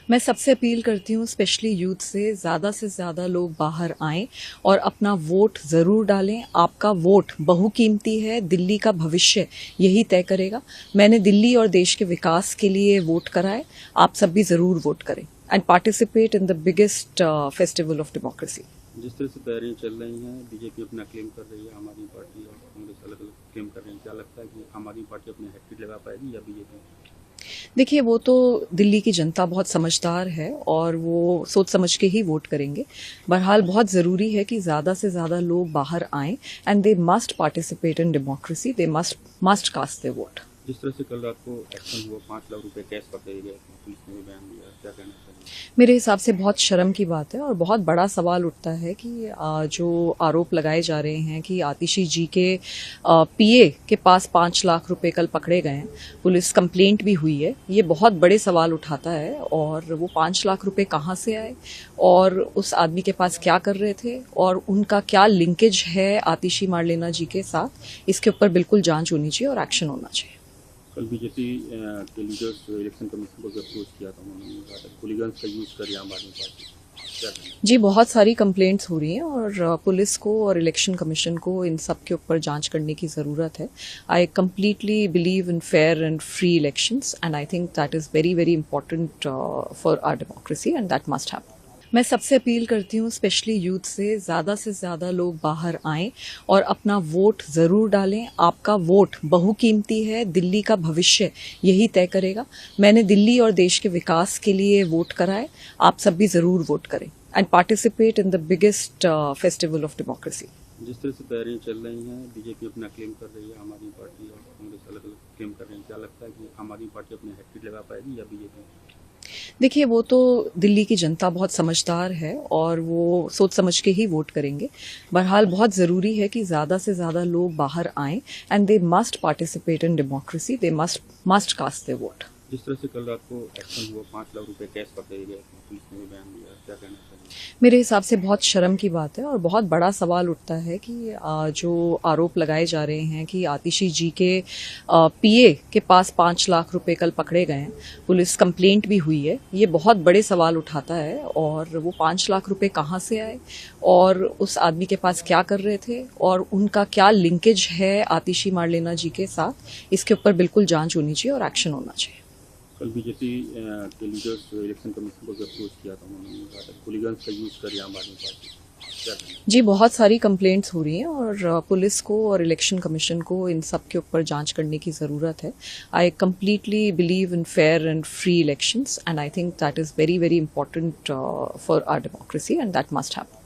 मैं सबसे अपील करती हूँ स्पेशली यूथ से ज़्यादा लोग बाहर आएं और अपना वोट ज़रूर डालें। आपका वोट बहुकीमती है, दिल्ली का भविष्य यही तय करेगा। मैंने दिल्ली और देश के विकास के लिए वोट करा है, आप सब भी ज़रूर वोट करें and participate in the biggest festival of democracy. जिस तरह से तैयारियां चल रही हैं, बीजेपी अपना क्लेम कर रही है, आम आदमी पार्टी और कांग्रेस अलग अलग क्लेम कर रही हैं, क्या लगता है कि आम आदमी पार्टी अपने हैट्रिक लगा पाएगी या बीजेपी? देखिए, वो तो दिल्ली की जनता बहुत समझदार है और वो सोच समझ के ही वोट करेंगे। बहरहाल बहुत ज़रूरी है कि ज़्यादा से ज़्यादा लोग बाहर आएं and they must participate in democracy, they must cast their vote. जिस तरह से कल रात को एक्शन हुआ, 5 लाख रुपए कैश पकड़े गए, पुलिस ने भी बयान दिया, क्या कहना चाहिए? मेरे हिसाब से बहुत शर्म की बात है और बहुत बड़ा सवाल उठता है कि जो आरोप लगाए जा रहे हैं कि आतिशी जी के पीए के पास 5 लाख रुपए कल पकड़े गए हैं, पुलिस कंप्लेंट भी हुई है। ये बहुत बड़े सवाल उठाता है और वो 5 लाख रुपए कहाँ से आए और उस आदमी के पास क्या कर रहे थे और उनका क्या लिंकेज है आतिशी मारलेना जी के साथ, इसके ऊपर बिल्कुल जांच होनी चाहिए और एक्शन होना चाहिए। कल बीजेपी के लीडर्स इलेक्शन कमीशन को अप्रोच किया था, उन्होंने कहा था हुलिगन्स का यूज करिए आम आदमी पार्टी, क्या कहना? जी, बहुत सारी कंप्लेंट्स हो रही हैं और पुलिस को और इलेक्शन कमीशन को इन सब के ऊपर जांच करने की ज़रूरत है। I completely believe in fair and free elections and I think that is very very important for our democracy and that must happen. मैं सबसे अपील करती हूँ स्पेशली यूथ से ज़्यादा लोग बाहर आएं और अपना वोट ज़रूर डालें। आपका वोट बहुकीमती है, दिल्ली का भविष्य यही तय करेगा। मैंने दिल्ली और देश के विकास के लिए वोट करा है, आप सब भी ज़रूर वोट करें and participate in the biggest festival of democracy. जिस तरह से तैयारियां चल रही हैं, बीजेपी अपना क्लेम कर रही है, आम आदमी पार्टी और कांग्रेस अलग अलग क्लेम कर रही हैं, क्या लगता है कि आम आदमी पार्टी अपने हैट्रिक लगा पाएगी या बीजेपी? देखिए, वो तो दिल्ली की जनता बहुत समझदार है और वो सोच समझ के ही वोट करेंगे। बहरहाल बहुत ज़रूरी है कि ज़्यादा से ज़्यादा लोग बाहर आएं and they must participate in democracy, they must cast their vote. जिस तरह से कल रात को एक्शन हुआ, 5 लाख रुपए कैश पकड़े गए, पुलिस ने भी बयान दिया, क्या कहना चाहिए? मेरे हिसाब से बहुत शर्म की बात है और बहुत बड़ा सवाल उठता है कि जो आरोप लगाए जा रहे हैं कि आतिशी जी के पीए के पास 5 लाख रुपए कल पकड़े गए हैं, पुलिस कंप्लेंट भी हुई है। ये बहुत बड़े सवाल उठाता है और वो 5 लाख रुपए कहाँ से आए और उस आदमी के पास क्या कर रहे थे और उनका क्या लिंकेज है आतिशी मारलेना जी के साथ, इसके ऊपर बिल्कुल जांच होनी चाहिए और एक्शन होना चाहिए। कल बीजेपी के लीडर्स इलेक्शन कमीशन को अप्रोच किया था, उन्होंने कहा था हुलिगन्स का यूज करिए आम आदमी पार्टी, क्या कहना? जी, बहुत सारी कंप्लेंट्स हो रही हैं और पुलिस को और इलेक्शन कमीशन को इन सब के ऊपर जांच करने की ज़रूरत है। I completely believe in fair and free elections and I think that is very very important for our democracy and that must happen.